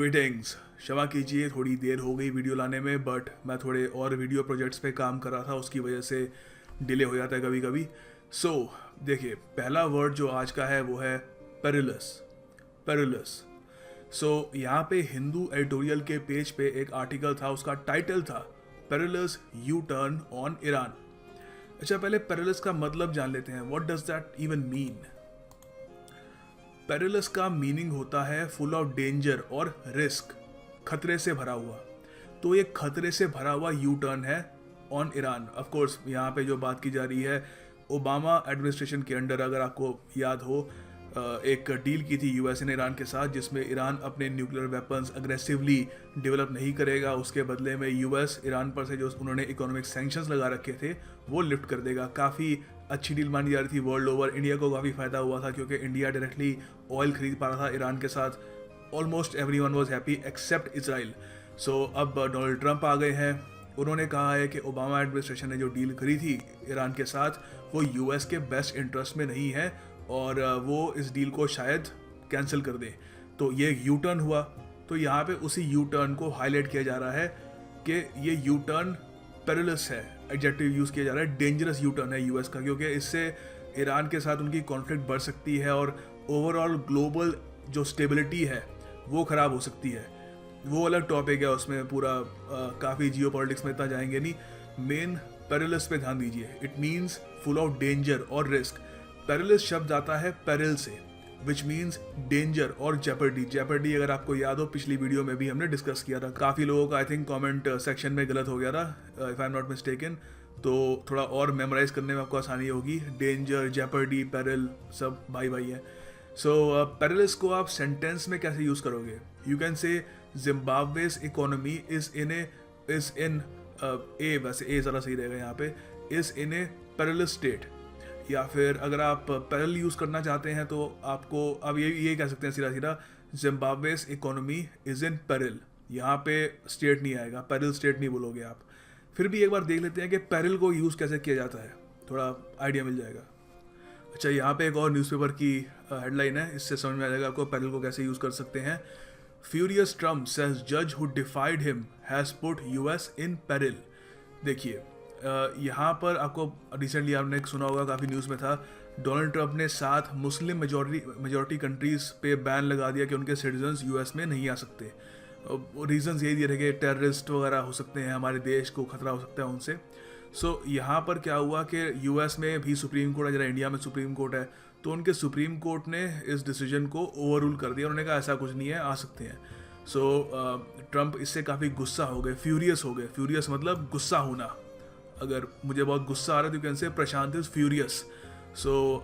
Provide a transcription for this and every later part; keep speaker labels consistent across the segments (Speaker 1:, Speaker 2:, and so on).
Speaker 1: Greetings. क्षमा कीजिए थोड़ी देर हो गई वीडियो लाने में, बट मैं थोड़े और वीडियो प्रोजेक्ट्स पे काम कर रहा था, उसकी वजह से डिले हो जाता है कभी कभी। सो देखिए, पहला वर्ड जो आज का है वो है पेरिलस। पेरिलस। सो यहाँ पे हिंदू एडिटोरियल के पेज पे एक आर्टिकल था, उसका टाइटल था perilous U turn on Iran. अच्छा, पहले पेरिलस का मतलब जान लेते हैं। What does that even mean? Perilous का मीनिंग होता है फुल ऑफ डेंजर और रिस्क, खतरे से भरा हुआ। तो ये खतरे से भरा हुआ यू टर्न है ऑन ईरान। ऑफ कोर्स यहाँ पे जो बात की जा रही है, ओबामा एडमिनिस्ट्रेशन के अंडर, अगर आपको याद हो, एक डील की थी यूएस ने ईरान के साथ, जिसमें ईरान अपने न्यूक्लियर वेपन्स अग्रेसिवली डेवलप नहीं करेगा, उसके बदले में यूएस ईरान पर से जो उन्होंने इकोनॉमिक सैंक्शंस लगा रखे थे वो लिफ्ट कर देगा। काफ़ी अच्छी डील मानी जा रही थी वर्ल्ड ओवर। इंडिया को काफ़ी फ़ायदा हुआ था क्योंकि इंडिया डायरेक्टली ऑयल खरीद पा रहा था ईरान के साथ। Almost everyone was happy except Israel. So अब डोनाल्ड ट्रंप आ गए हैं। उन्होंने कहा है कि ओबामा एडमिनिस्ट्रेशन ने जो डील करी थी ईरान के साथ वो यूएस के बेस्ट इंटरेस्ट में नहीं है और वो इस डील को शायद कैंसिल कर दें। तो ये यू टर्न हुआ। तो यहाँ पे उसी यू टर्न को हाईलाइट किया जा रहा है कि ये यू टर्न पेरिलस है, एडजेक्टिव यूज़ किया जा रहा है, डेंजरस यू टर्न है यूएस का, क्योंकि इससे ईरान के साथ उनकी कॉन्फ्लिक्ट बढ़ सकती है और ओवरऑल ग्लोबल जो स्टेबिलिटी है वो ख़राब हो सकती है। वो अलग टॉपिक है, उसमें पूरा काफ़ी जियो पॉलिटिक्स में इतना जाएंगे नहीं। मेन पेरिलस पे ध्यान दीजिए। It means full of danger और रिस्क। पेरिलस शब्द आता है पेरिल से, विच मीन्स डेंजर और जेपर्डी। जेपर्डी अगर आपको याद हो, पिछली वीडियो में भी हमने डिस्कस किया था। काफ़ी लोगों का आई थिंक कमेंट सेक्शन में गलत हो गया था, if I am not mistaken. तो थोड़ा और मेमोराइज करने में आपको आसानी होगी। डेंजर, जेपर्डी, पेरिल सब भाई भाई है। सो पेरिलस को आप सेंटेंस में कैसे यूज़ करोगे? यू कैन से जिम्बाब्वेज इकोनॉमी इज इन ए, वैसे ए ज़रा सही रहेगा यहाँ पे, is in A perilous state. या फिर अगर आप पेरिल यूज़ करना चाहते हैं तो आपको अब ये कह सकते हैं सीधा सीधा, जिम्बाब्वेज इकोनॉमी इज इन पेरिल। यहाँ पे स्टेट नहीं आएगा, पेरिल स्टेट नहीं बोलोगे आप। फिर भी एक बार देख लेते हैं कि पेरिल को यूज़ कैसे किया जाता है, थोड़ा आइडिया मिल जाएगा। अच्छा, यहाँ पे एक और न्यूज़पेपर की हेडलाइन है, इससे समझ में आ जाएगा आपको पेरिल को कैसे यूज़ कर सकते हैं। फ्यूरियस ट्रम्प सेज जज who डिफाइड him has put US in peril. देखिए, यहाँ पर आपको रिसेंटली आपने सुना होगा, काफ़ी न्यूज़ में था, डोनाल्ड ट्रंप ने 7 मुस्लिम मेजॉरिटी कंट्रीज़ पे बैन लगा दिया कि उनके सिटीजन्स यूएस में नहीं आ सकते। रीजंस यही दिए थे कि टेररिस्ट वगैरह हो सकते हैं, हमारे देश को खतरा हो सकता है उनसे। सो यहाँ पर क्या हुआ कि यूएस में भी सुप्रीम कोर्ट है, जरा इंडिया में सुप्रीम कोर्ट है, तो उनके सुप्रीम कोर्ट ने इस डिसीजन को ओवररूल कर दिया। उन्होंने कहा ऐसा कुछ नहीं है, आ सकते हैं। सो ट्रंप इससे काफ़ी गुस्सा हो गए, फ्यूरियस हो गए। फ्यूरियस मतलब गुस्सा होना। अगर मुझे बहुत गुस्सा आ रहा है तो can say Prashant is furious. So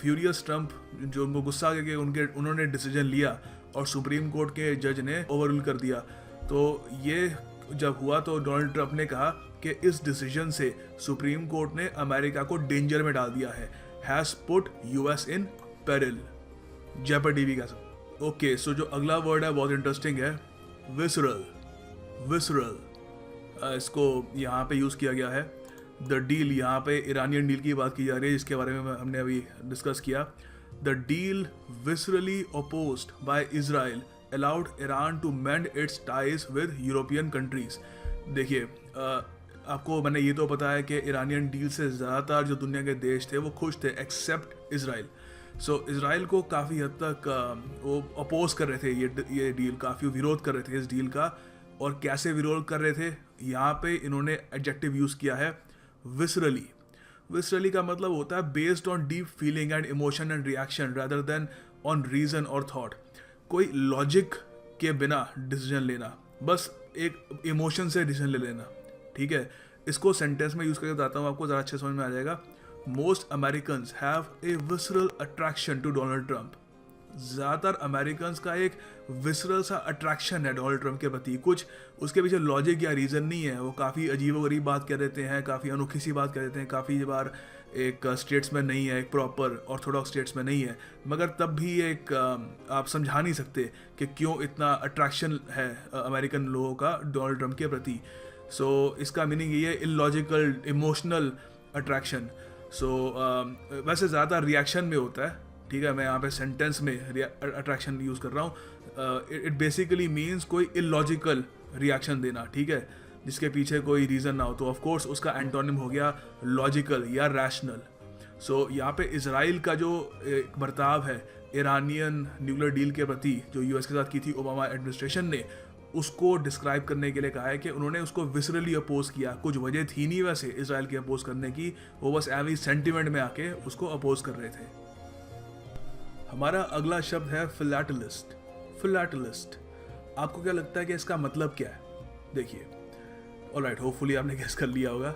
Speaker 1: furious Trump, जो उनको गुस्सा आ गया कि उन्होंने डिसीजन लिया और सुप्रीम कोर्ट के जज ने ओवररूल कर दिया। तो ये जब हुआ तो डोनाल्ड ट्रंप ने कहा कि इस डिसीजन से सुप्रीम कोर्ट ने अमेरिका को डेंजर में डाल दिया है, has put US in peril, Jeopardy भी कह सकते। ओके, सो जो अगला वर्ड है बहुत इंटरेस्टिंग है, विसरल। विसरल इसको यहाँ पे यूज़ किया गया है। द डील, यहाँ पे ईरानियन डील की बात की जा रही है, जिसके बारे में हमने अभी डिस्कस किया। The deal viscerally opposed by Israel allowed Iran to mend its ties with European countries. देखिए, आपको मैंने ये तो पता है कि ईरानियन डील से ज़्यादातर जो दुनिया के देश थे वो खुश थे एक्सेप्ट इजराइल। सो इजराइल को काफ़ी हद तक वो अपोज कर रहे थे, ये डील, काफ़ी विरोध कर रहे थे इस डील का। और कैसे विरोध कर रहे थे? यहाँ पे इन्होंने एडजेक्टिव यूज़ किया है विसरली। विसरली का मतलब होता है based on deep feeling and emotion and reaction rather than on reason और थॉट। कोई लॉजिक के बिना डिसीजन लेना, बस एक इमोशन से डिसीजन ले लेना। ठीक है, इसको सेंटेंस में यूज़ करके बताता हूँ, आपको ज़रा अच्छे समझ में आ जाएगा। Most Americans have a visceral attraction to Donald Trump. ज़्यादातर अमेरिकन्स का एक विसरल सा अट्रैक्शन है डोनाल्ड ट्रंप के प्रति। कुछ उसके पीछे लॉजिक या रीज़न नहीं है, वो काफ़ी अजीबोगरीब बात कह देते हैं, काफ़ी अनोखी सी बात कह देते हैं, काफ़ी बार एक स्टेट्समैन नहीं है, एक प्रॉपर ऑर्थोडॉक्स स्टेट्समैन नहीं है, मगर तब भी एक आप समझा नहीं सकते कि क्यों इतना अट्रैक्शन है अमेरिकन लोगों का डोनाल्ड ट्रंप के प्रति। सो इसका मीनिंग ये है इलॉजिकल इमोशनल अट्रैक्शन। सो वैसे ज़्यादा रिएक्शन में होता है, ठीक है, मैं यहाँ पे सेंटेंस में अट्रैक्शन यूज़ कर रहा हूँ। इट बेसिकली मीन्स कोई इलॉजिकल रिएक्शन देना, ठीक है, जिसके पीछे कोई रीज़न ना हो। तो ऑफ कोर्स उसका एंटोनिम हो गया लॉजिकल या रैशनल। सो यहाँ पे इजराइल का जो एक बर्ताव है ईरानियन न्यूक्लियर डील के प्रति जो यूएस के साथ की थी ओबामा एडमिनिस्ट्रेशन ने, उसको डिस्क्राइब करने के लिए कहा है कि उन्होंने उसको विसरली अपोज किया। कुछ वजह थी नहीं वैसे इजराइल के अपोज करने की, वो बस एवरी सेंटिमेंट में आके उसको अपोज कर रहे थे। हमारा अगला शब्द है फिलैटलिस्ट। फिलैटलिस्ट, आपको क्या लगता है कि इसका मतलब क्या है? देखिए, ऑलराइट, होपफुली आपने गेस कर लिया होगा।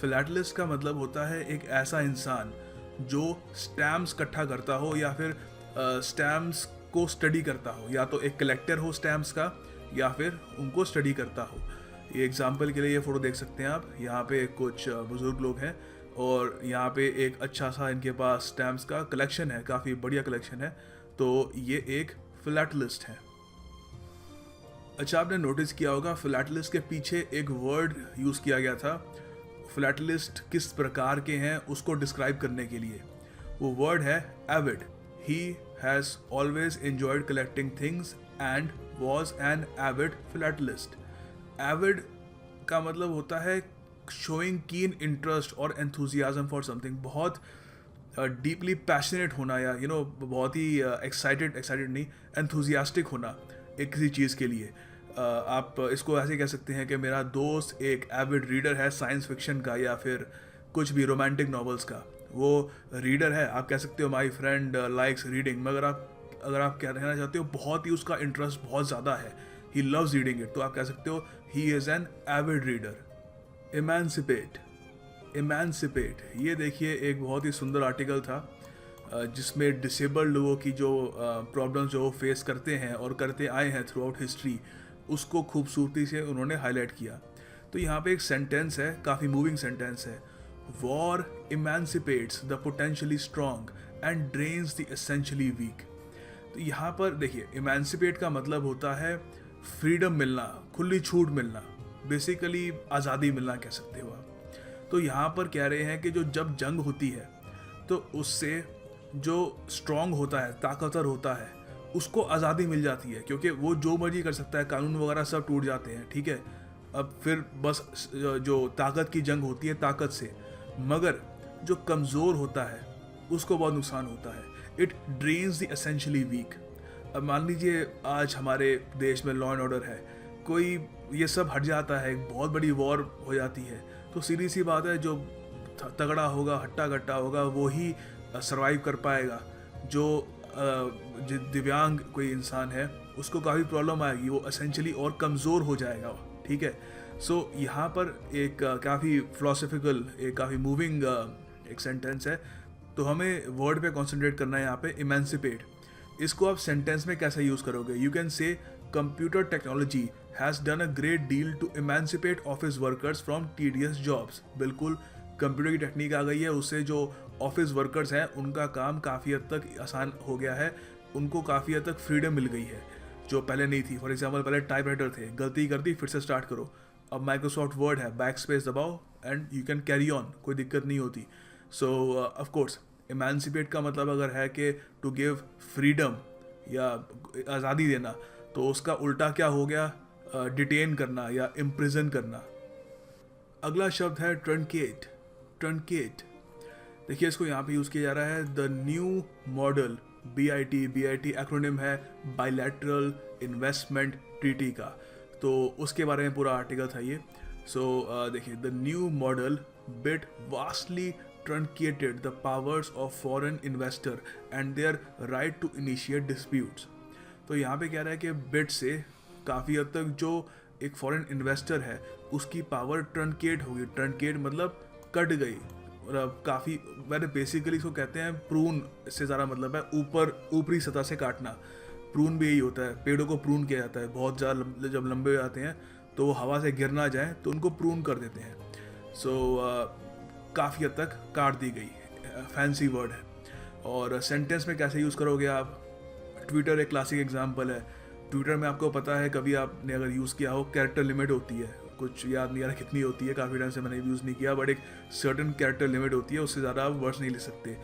Speaker 1: फिलैटलिस्ट का मतलब होता है एक ऐसा इंसान जो स्टैम्प्स इकट्ठा करता हो या फिर स्टैम्प्स को स्टडी करता हो, या तो एक कलेक्टर हो स्टैम्प्स का या फिर उनको स्टडी करता हो। ये एग्जांपल के लिए ये फ़ोटो देख सकते हैं आप, यहाँ पे कुछ बुज़ुर्ग लोग हैं और यहाँ पे एक अच्छा सा इनके पास स्टैम्प्स का कलेक्शन है, काफ़ी बढ़िया कलेक्शन है। तो ये एक फिलैटलिस्ट है। अच्छा, आपने नोटिस किया होगा फिलैटलिस्ट के पीछे एक वर्ड यूज़ किया गया था फिलैटलिस्ट किस प्रकार के हैं उसको डिस्क्राइब करने के लिए। वो वर्ड है avid. He has always enjoyed collecting things and was an avid philatelist. Avid का मतलब होता है शोइंग कीन इंटरेस्ट और एंथुजियाज्म फॉर समथिंग, बहुत डीपली पैशनेट होना, या बहुत ही एक्साइटेड नहीं, एंथुजियास्टिक होना एक किसी चीज़ के लिए। आप इसको ऐसे कह सकते हैं कि मेरा दोस्त एक एविड रीडर है साइंस फिक्शन का या फिर कुछ भी रोमांटिक नॉवेल्स का, वो रीडर है। आप कह सकते हो माई फ्रेंड लाइक्स रीडिंग, मगर अगर आप कहना चाहते हो बहुत ही उसका इंटरेस्ट बहुत ज़्यादा है, ही लव्स रीडिंग इट, तो आप कह सकते हो he is an avid reader. Emancipate, emancipate, ये देखिए एक बहुत ही सुंदर आर्टिकल था जिसमें डिसेबल्ड लोगों की जो प्रॉब्लम्स जो फेस करते हैं और करते आए हैं थ्रू आउट हिस्ट्री, उसको खूबसूरती से उन्होंने हाईलाइट किया। तो यहाँ पे एक सेंटेंस है, काफ़ी मूविंग सेंटेंस है। War emancipates the potentially strong and drains the essentially weak. तो यहाँ पर देखिए, इमेंसिपेट का मतलब होता है फ्रीडम मिलना, खुली छूट मिलना, बेसिकली आज़ादी मिलना कह सकते हो आप। तो यहाँ पर कह रहे हैं कि जब जंग होती है तो उससे जो स्ट्रॉन्ग होता है, ताकतवर होता है, उसको आज़ादी मिल जाती है, क्योंकि वो जो मर्जी कर सकता है, कानून वगैरह सब टूट जाते हैं, ठीक है। अब फिर बस जो ताकत की जंग होती है ताकत से, मगर जो कमज़ोर होता है उसको बहुत नुकसान होता है। It drains the essentially weak. अब मान लीजिए आज हमारे देश में लॉ एंड ऑर्डर है, कोई ये सब हट जाता है, एक बहुत बड़ी वॉर हो जाती है, तो सीधी सी बात है जो तगड़ा होगा, हट्टा कट्टा होगा, वो ही सर्वाइव कर पाएगा। जो दिव्यांग कोई इंसान है उसको काफ़ी प्रॉब्लम आएगी, वो एसेंशियली और कमज़ोर हो जाएगा, ठीक है। सो यहाँ पर एक काफ़ी फिलोसफिकल, एक काफ़ी मूविंग एक सेंटेंस है। तो हमें वर्ड पे कॉन्सेंट्रेट करना है यहाँ पे, इमेंसिपेट। इसको आप सेंटेंस में कैसे यूज़ करोगे? You can say computer technology has done a great deal to emancipate office workers from tedious jobs. बिल्कुल, कंप्यूटर की टेक्निक आ गई है, उससे जो ऑफिस वर्कर्स हैं उनका काम काफ़ी हद तक आसान हो गया है, उनको काफ़ी हद तक फ्रीडम मिल गई है जो पहले नहीं थी। फॉर एग्जांपल, पहले टाइपराइटर थे, गलती कर दी फिर से स्टार्ट करो। अब माइक्रोसॉफ्ट वर्ड है, बैक स्पेस दबाओ and you can carry on, कोई दिक्कत नहीं होती। सो ऑफ कोर्स इमेंसिपेट का मतलब अगर है कि टू गिव फ्रीडम या आज़ादी देना, तो उसका उल्टा क्या हो गया? डिटेन करना या इम्प्रिजन करना। अगला शब्द है ट्रंकेट। ट्रंकेट, देखिए इसको यहाँ पे यूज़ किया जा रहा है the new model, BIT acronym है बायलैटरल इन्वेस्टमेंट ट्रीटी का, तो उसके बारे में पूरा आर्टिकल था ये। सो देखिए, the new model bit vastly truncated the powers of foreign investor and their right to initiate disputes। तो यहाँ पे कह रहा है कि बिट से काफ़ी हद तक जो एक फॉरेन इन्वेस्टर है उसकी पावर ट्रंकेट होगी। ट्रंकेट मतलब कट गई, मतलब काफ़ी, वैसे बेसिकली इसको कहते हैं प्रून, इससे ज़्यादा मतलब है ऊपरी सतह से काटना। प्रून भी यही होता है, पेड़ों को प्रून किया जाता है, बहुत ज़्यादा जब लंबे हो जाते हैं तो वो हवा से गिर ना जाए तो उनको प्रून कर देते हैं। सो काफ़ी हद तक काट दी गई, फैंसी वर्ड है। और सेंटेंस में कैसे यूज़ करोगे आप? ट्विटर एक क्लासिक एग्जांपल है। ट्विटर में आपको पता है, कभी आपने अगर यूज़ किया हो, कैरेक्टर लिमिट होती है, कुछ याद नहीं आ रहा कितनी होती है, काफ़ी टाइम से मैंने यूज़ नहीं किया, बट एक सर्टेन कैरेक्टर लिमिट होती है, उससे ज़्यादा आप वर्ड्स नहीं लिख सकते।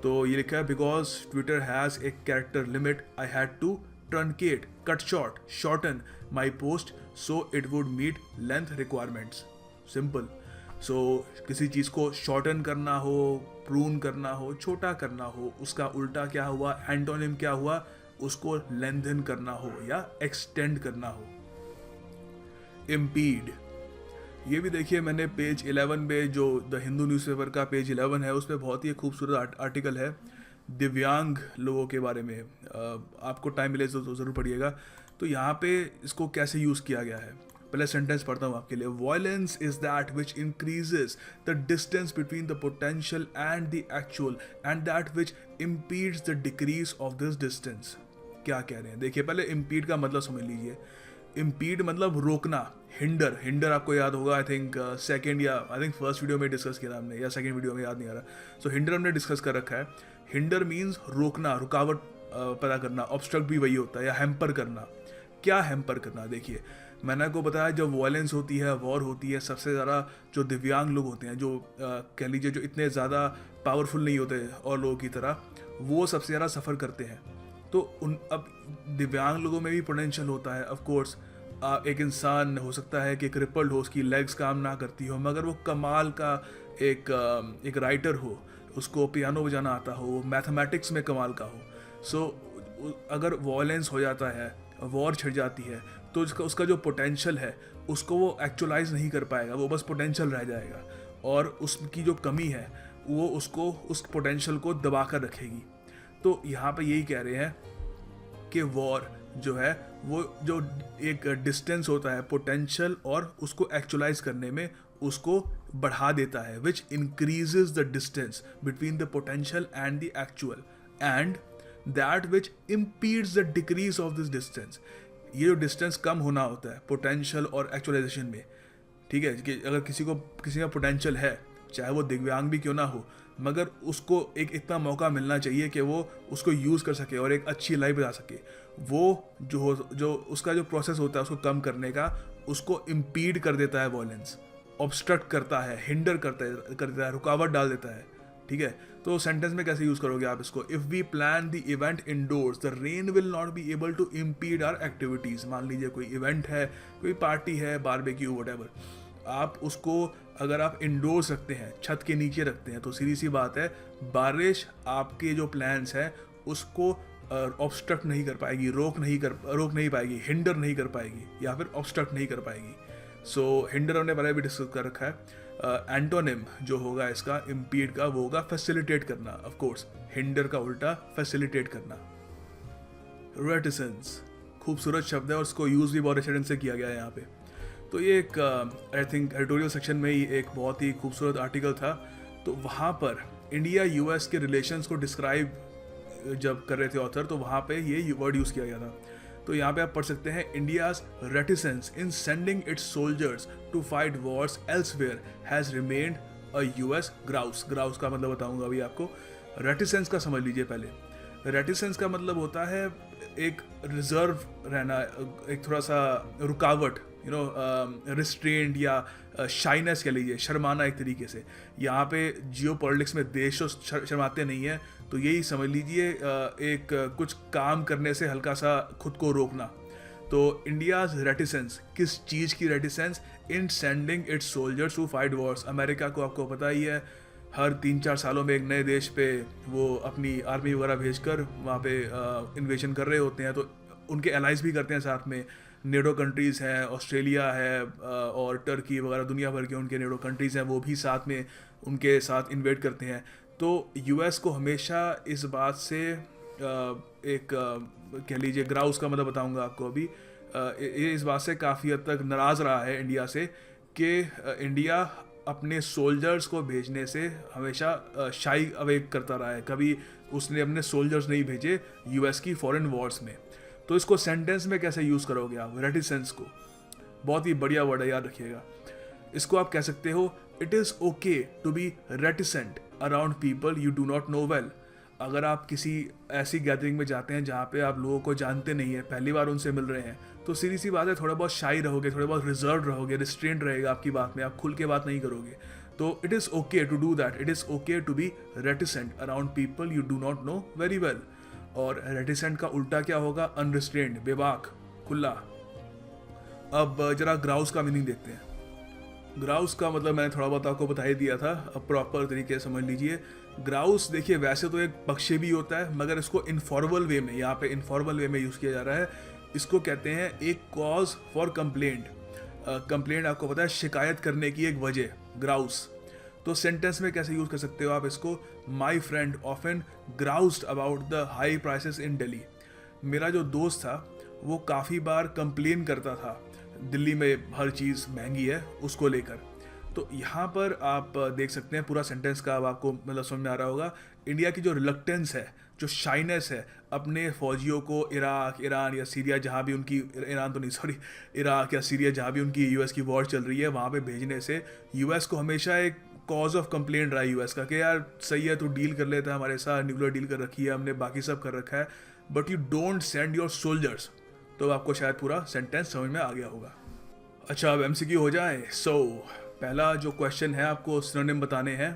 Speaker 1: तो ये लिखा है because Twitter has a character limit I had to truncate cut shorten my post so it would meet length requirements. Simple. So किसी चीज़ को शॉर्टन करना हो, प्रून करना हो, छोटा करना हो, उसका उल्टा क्या हुआ, एंटोनिम क्या हुआ, उसको लेंथन करना हो या एक्सटेंड करना हो। इम्पीड, ये भी देखिए मैंने पेज 11 पे, जो द हिंदू न्यूज़पेपर का पेज 11 है, उस पर बहुत ही खूबसूरत आर्टिकल है दिव्यांग लोगों के बारे में। आपको टाइम मिले तो ज़रूर पढ़िएगा। तो यहाँ पे इसको कैसे यूज़ किया गया है, पहले सेंटेंस पढ़ता हूँ आपके लिए। Violence is that which increases the distance between the potential and the actual and that which impedes the decrease of this distance. क्या कह रहे हैं देखिए, पहले इम्पीड का मतलब समझ लीजिए। इम्पीड मतलब रोकना, हिंडर आपको याद होगा, आई थिंक सेकेंड या आई थिंक फर्स्ट वीडियो में डिस्कस किया हमने, या सेकेंड वीडियो में, याद नहीं आ रहा। सो हिंडर हमने डिस्कस कर रखा है। हिंडर मीन्स रोकना, रुकावट पैदा करना। ऑब्स्ट्रक्ट भी वही होता है, या हैम्पर करना। क्या हैम्पर करना, देखिए मैंने आपको बताया जब वॉयलेंस होती है, वॉर होती है, सबसे ज़्यादा जो दिव्यांग लोग होते हैं, जो कह लीजिए जो इतने ज़्यादा पावरफुल नहीं होते और लोगों की तरह, वो सबसे ज़्यादा सफ़र करते हैं। तो अब दिव्यांग लोगों में भी पोटेंशियल होता है। ऑफ कोर्स एक इंसान हो सकता है कि क्रिपल्ड हो, उसकी लेग्स काम ना करती हो, मगर वो कमाल का एक राइटर हो, उसको पियानो बजाना आता हो, मैथमेटिक्स में कमाल का हो। सो अगर वॉयलेंस हो जाता है, वॉर छिड़ जाती है, तो उसका जो पोटेंशियल है उसको वो एक्चुअलाइज नहीं कर पाएगा, वो बस पोटेंशियल रह जाएगा, और उसकी जो कमी है वो उसको उस पोटेंशियल को दबा कर रखेगी। तो यहाँ पे यही कह रहे हैं कि वॉर जो है वो जो एक डिस्टेंस होता है पोटेंशियल और उसको एक्चुअलाइज करने में, उसको बढ़ा देता है, which increases the distance between the potential and the actual and that which impedes the decrease of this distance. ये जो डिस्टेंस कम होना होता है पोटेंशियल और एक्चुअलाइजेशन में, ठीक है, कि अगर किसी का पोटेंशियल है, चाहे वो दिव्यांग भी क्यों ना हो, मगर उसको एक इतना मौका मिलना चाहिए कि वो उसको यूज़ कर सके और एक अच्छी लाइफ बता सके। वो जो उसका जो प्रोसेस होता है उसको कम करने का, उसको इम्पीड कर देता है वॉयलेंस, ऑब्स्ट्रक्ट करता है, हिंडर कर देता है, रुकावट डाल देता है। ठीक है, तो सेंटेंस में कैसे यूज़ करोगे आप इसको? If we plan the event indoors the rain will not be able to impede our activities. मान लीजिए कोई इवेंट है, कोई पार्टी है, बारबेक्यू व्हाटएवर, आप उसको अगर आप इंडोर्स रखते हैं, छत के नीचे रखते हैं, तो सीधी सी बात है, बारिश आपके जो प्लान्स हैं उसको ऑब्स्ट्रक्ट नहीं कर पाएगी, रोक नहीं पाएगी, हिंडर नहीं कर पाएगी, या फिर ऑब्स्ट्रक्ट नहीं कर पाएगी। सो हिंडर हमने पहले भी डिस्कस कर रखा है। एंटोनिम जो होगा इसका इम्पीड का, वो होगा फैसिलिटेट करना। ऑफ कोर्स हिंडर का उल्टा फैसिलिटेट करना। रेटिसेंस खूबसूरत शब्द है और उसको यूज़ भी बहुत अच्छे ढंग से किया गया है यहाँ पे। तो ये एक आई थिंक एडिटोरियल सेक्शन में ही एक बहुत ही खूबसूरत आर्टिकल था। तो वहाँ पर इंडिया यूएस के रिलेशंस को डिस्क्राइब जब कर रहे थे ऑथर, तो वहाँ पे ये वर्ड यूज़ किया गया था। तो यहाँ पे आप पढ़ सकते हैं, India's reticence in sending its soldiers to fight wars elsewhere has remained a US grouse. Grouse का मतलब बताऊंगा अभी आपको। रेटिसेंस का समझ लीजिए पहले। रेटिसेंस का मतलब होता है एक रिजर्व रहना, एक थोड़ा सा रुकावट, रिस्ट्रेंट या शाइनेस कह लीजिए, शर्माना एक तरीके से। यहाँ पे जियो पॉलिटिक्स में देश तो शर्माते नहीं है, तो यही समझ लीजिए एक कुछ काम करने से हल्का सा खुद को रोकना। तो इंडियाज रेटिसेंस, किस चीज़ की reticence? In sending its soldiers to fight wars. America को आपको पता ही है, हर 3-4 सालों में एक नए देश पे वो अपनी आर्मी वगैरह भेजकर वहाँ पे इन्वेजन कर रहे होते हैं। तो उनके एलाइज भी करते हैं साथ में, नेटो कंट्रीज़ हैं, ऑस्ट्रेलिया है और टर्की वगैरह, दुनिया भर के उनके नेटो कंट्रीज़ हैं, वो भी साथ में उनके साथ इन्वेट करते हैं। तो यूएस को हमेशा इस बात से एक कह लीजिए, ग्राउस का मतलब बताऊंगा आपको अभी, ये इस बात से काफ़ी हद तक नाराज़ रहा है इंडिया से कि इंडिया अपने सोल्जर्स को भेजने से हमेशा शाई अवे करता रहा है। कभी उसने अपने सोल्जर्स नहीं भेजे यूएस की फॉरेन वॉर्स में। तो इसको सेंटेंस में कैसे यूज़ करोगे आप रेटिसेंस को? बहुत ही बढ़िया वर्ड है, याद रखिएगा। इसको आप कह सकते हो, it is okay to be reticent around people you do not know well. अगर आप किसी ऐसी गैदरिंग में जाते हैं जहाँ पे आप लोगों को जानते नहीं है, पहली बार उनसे मिल रहे हैं, तो सीधी सी बात है, थोड़ा बहुत शाई रहोगे, थोड़ा बहुत रिजर्व रहोगे, रिस्ट्रेंट रहेगा आपकी बात में, आप खुल के बात नहीं करोगे। तो it is okay to do that, it is okay to be reticent around people you do not know very well. और रेटिसेंट का उल्टा क्या होगा? अनरिस्ट्रेन्ड, बेबाक, खुला। अब जरा ग्राउस का मीनिंग देखते हैं। ग्राउस का मतलब मैंने थोड़ा बहुत आपको बता ही दिया था, अब प्रॉपर तरीके से समझ लीजिए। ग्राउस देखिए वैसे तो एक पक्षी भी होता है, मगर इसको इनफॉर्मल वे में, यहाँ पे इनफॉर्मल वे में यूज़ किया जा रहा है। इसको कहते हैं एक कॉज फॉर कंप्लेंट। कंप्लेंट आपको पता है शिकायत करने की एक वजह, ग्राउस। तो सेंटेंस में कैसे यूज़ कर सकते हो आप इसको? My friend often groused about the high prices in Delhi. मेरा जो दोस्त था वो काफ़ी बार कंप्लेन करता था दिल्ली में हर चीज़ महंगी है उसको लेकर। तो यहाँ पर आप देख सकते हैं पूरा सेंटेंस का, अब आपको मतलब समझ में आ रहा होगा। इंडिया की जो रिलक्टेंस है, जो शाइनेस है अपने फौजियों को इराक, ईरान या सीरिया, जहाँ भी उनकी, ईरान तो नहीं सॉरी, इराक या सीरिया जहाँ भी उनकी यूएस की वॉर चल रही है वहाँ पे भेजने से यूएस को हमेशा एक कॉज ऑफ कंप्लेंट रहा है यूएस का, कि यार सही है तू डील कर लेता है हमारे साथ, न्यूक्लियर डील कर रखी है हमने, बाकी सब कर रखा है, but you don't send your soldiers. तो आपको शायद पूरा सेंटेंस समझ में आ गया होगा। अच्छा, अब एमसीक्यू हो जाए। पहला जो क्वेश्चन है आपको सिनोनिम बताने हैं।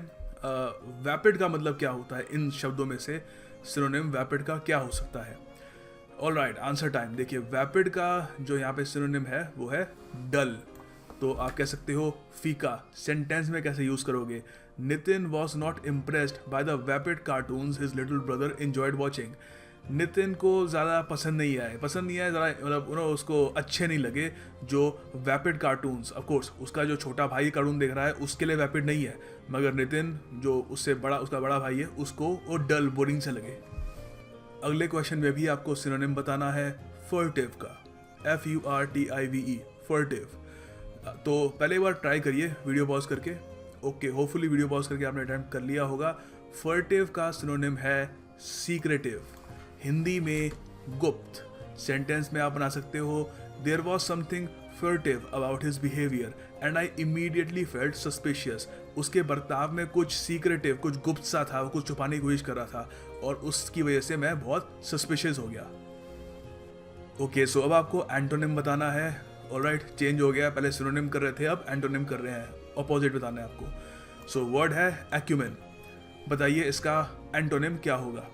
Speaker 1: वैपिड का मतलब क्या होता है? इन शब्दों में से सिनोनिम वैपिड का क्या हो सकता है? All right, answer time. देखिए वैपिड का जो यहाँ पे सिनोनिम है वो है डल। तो आप कह सकते हो फीका। सेंटेंस में कैसे यूज करोगे? Nitin was not impressed by the vapid cartoons his little brother enjoyed watching. Nitin को ज़्यादा पसंद नहीं आए ज़रा, मतलब उसको अच्छे नहीं लगे जो वैपिड कार्टून्स। ऑफ कोर्स उसका जो छोटा भाई कार्टून देख रहा है उसके लिए वैपिड नहीं है, मगर नितिन जो उससे बड़ा, उसका बड़ा भाई है, उसको वो डल, बोरिंग से लगे। अगले क्वेश्चन में भी आपको सिनोनिम बताना है फर्टिव का, FURTIVE, फर्टिव। तो पहले एक बार ट्राई करिए वीडियो पॉज करके। ओके, होपफुली वीडियो पॉज करके आपने अटेम्प्ट कर लिया होगा। फर्टिव का सिनोनिम है सीक्रेटिव, हिंदी में गुप्त। सेंटेंस में आप बना सकते हो there was something furtive about his behaviour and I immediately felt suspicious. उसके बर्ताव में कुछ सीक्रेटिव, कुछ गुप्त सा था, वो कुछ छुपाने की कोशिश कर रहा था और उसकी वजह से मैं बहुत सस्पिशियस हो गया। ओके, सो अब आपको एंटोनिम बताना है। ऑलराइट, चेंज हो गया, पहले सिनोनिम कर रहे थे, अब एंटोनिम कर रहे हैं, ऑपोजिट बताना है आपको। सो वर्ड है एक्यूमेन। बताइए इसका एंटोनिम क्या होगा?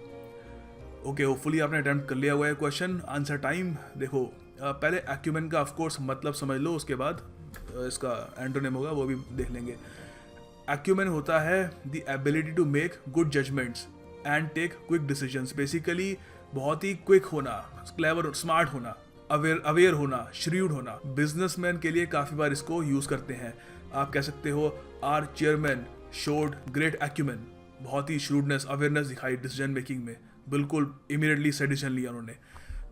Speaker 1: ओके, होपफुली आपने अटेम्प्ट कर लिया हुआ है क्वेश्चन। Answer time. देखो पहले एक्यूमेन का ऑफकोर्स मतलब समझ लो, उसके बाद इसका एंटोनिम होगा वो भी देख लेंगे। एक्यूमेन होता है the ability to make good judgments and take quick decisions. Basically बहुत ही क्विक होना, क्लेवर, स्मार्ट होना, अवेयर होना, श्रीव्ड होना। बिजनेसमैन के लिए काफ़ी बार इसको यूज़ करते हैं। आप कह सकते हो our chairman showed great acumen. बहुत ही श्रूडनेस, अवेयरनेस दिखाई डिसीजन मेकिंग में, बिल्कुल इमीडिएटली से डिसीजन लिया उन्होंने।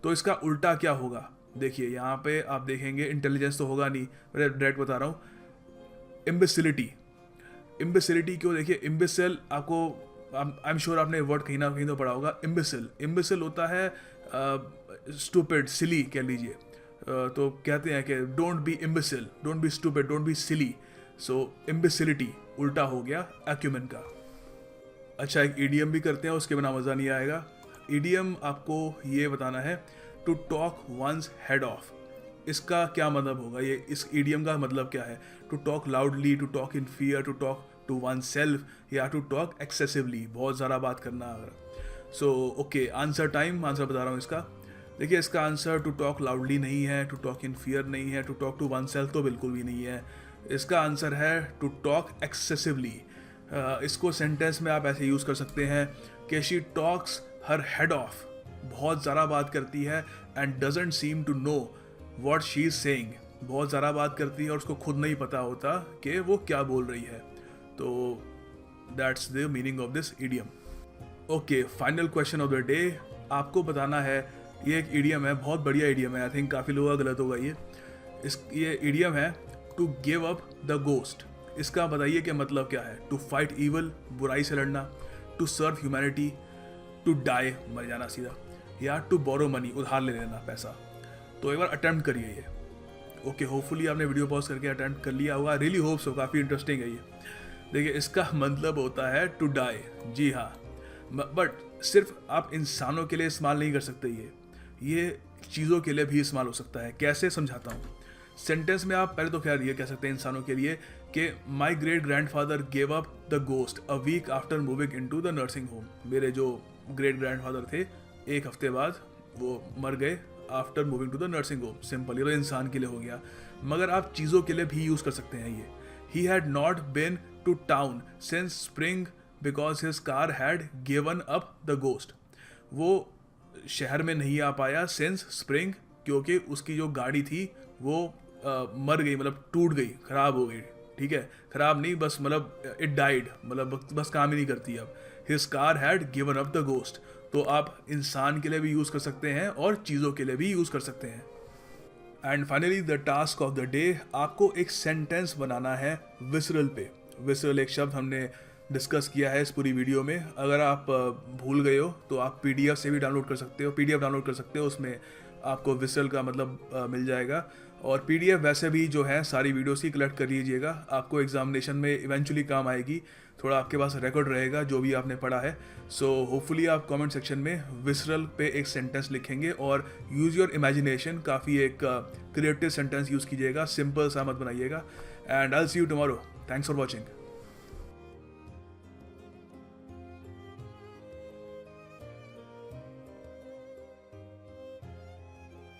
Speaker 1: तो इसका उल्टा क्या होगा? देखिए यहाँ पे आप देखेंगे, इंटेलिजेंस तो होगा नहीं, मैं डायरेक्ट बता रहा हूँ। इम्बिसिलिटी। इम्बिसिलिटी क्यों? देखिए इम्बिसिल, आपको आई एम श्योर आपने वर्ड कहीं ना कहीं तो पढ़ा होगा। इम्बिसिल, इम्बिसिल होता है स्टूपिड, सिली कह लीजिए। तो कहते हैं कि don't be imbecile, don't be stupid, don't be silly. So imbecility उल्टा हो गया एक्यूमेन का। अच्छा, एक ईडीएम भी करते हैं, उसके बिना मज़ा नहीं आएगा। ईडीएम आपको ये बताना है to talk one's head off. इसका क्या मतलब होगा? ये इस ईडीएम का मतलब क्या है? To talk loudly, to talk in fear, to talk to oneself, या टू टॉक एक्सेसिवली, बहुत ज़्यादा बात करना। अगर so okay, answer time. Answer बता रहा हूँ इसका। देखिए इसका आंसर टू टॉक लाउडली नहीं है, टू टॉक इन फियर नहीं है, to talk to oneself तो बिल्कुल भी नहीं है। इसका आंसर है टू टॉक एक्सेसिवली। इसको सेंटेंस में आप ऐसे यूज़ कर सकते हैं कि she talks her head off, बहुत ज़्यादा बात करती है, and doesn't seem to know what she is saying. बहुत ज़्यादा बात करती है और उसको खुद नहीं पता होता कि वो क्या बोल रही है। तो that's the meaning of this idiom. Okay, final question of the day. आपको बताना है, ये एक इडियम है, बहुत बढ़िया इडियम है, आई थिंक काफ़ी लोगों का गलत होगा ये इडियम है to give up the ghost. इसका बताइए कि मतलब क्या है? टू फाइट इवल, बुराई से लड़ना, to serve humanity, to die, मर जाना सीधा, या टू बोरो मनी, उधार ले लेना पैसा। तो एक बार अटेम्प्ट करिए ये। ओके, होपफुली आपने वीडियो पॉज करके अटेम्प्ट कर लिया होगा। रियली होप सो, काफ़ी इंटरेस्टिंग है ये। देखिए इसका मतलब होता है टू डाई। जी हाँ, बट सिर्फ आप इंसानों के लिए इस्तेमाल नहीं कर सकते, ये चीज़ों के लिए भी इस्तेमाल हो सकता है। कैसे, समझाता हूँ। सेंटेंस में आप पहले तो खैर ये कह सकते हैं इंसानों के लिए कि my great grandfather gave up the ghost a week after moving in to the nursing home. मेरे जो ग्रेट ग्रैंड फादर थे एक हफ्ते बाद वो मर गए after moving to the nursing home. Simple, ये तो इंसान के लिए हो गया, मगर आप चीज़ों के लिए भी यूज़ कर सकते हैं ये। He had not been to town since spring because his car had given up the ghost. वो शहर में नहीं आ पाया सिंस स्प्रिंग, क्योंकि उसकी जो गाड़ी थी वो मर गई, मतलब टूट गई, ख़राब हो गई। ठीक है, ख़राब नहीं, बस मतलब इट डाइड, मतलब बस काम ही नहीं करती अब। His car had given up the ghost. तो आप इंसान के लिए भी यूज़ कर सकते हैं और चीज़ों के लिए भी यूज़ कर सकते हैं। And finally the task of the day, आपको एक सेंटेंस बनाना है विसरल पे। विसरल एक शब्द हमने डिस्कस किया है इस पूरी वीडियो में। अगर आप भूल गए हो तो आप पीडीएफ से भी डाउनलोड कर सकते हो, पीडीएफ डाउनलोड कर सकते हो, उसमें आपको विसरल का मतलब मिल जाएगा। और पीडीएफ वैसे भी जो है सारी वीडियोस की कलेक्ट कर लीजिएगा, आपको एग्जामिनेशन में इवेंचुअली काम आएगी, थोड़ा आपके पास रिकॉर्ड रहेगा जो भी आपने पढ़ा है। सो होपफुली आप कमेंट सेक्शन में विसरल पे एक सेंटेंस लिखेंगे और यूज़ योर इमेजिनेशन, काफ़ी एक क्रिएटिव सेंटेंस यूज़ कीजिएगा, सिंपल सा मत बनाइएगा। And I will see you tomorrow. Thanks for watching.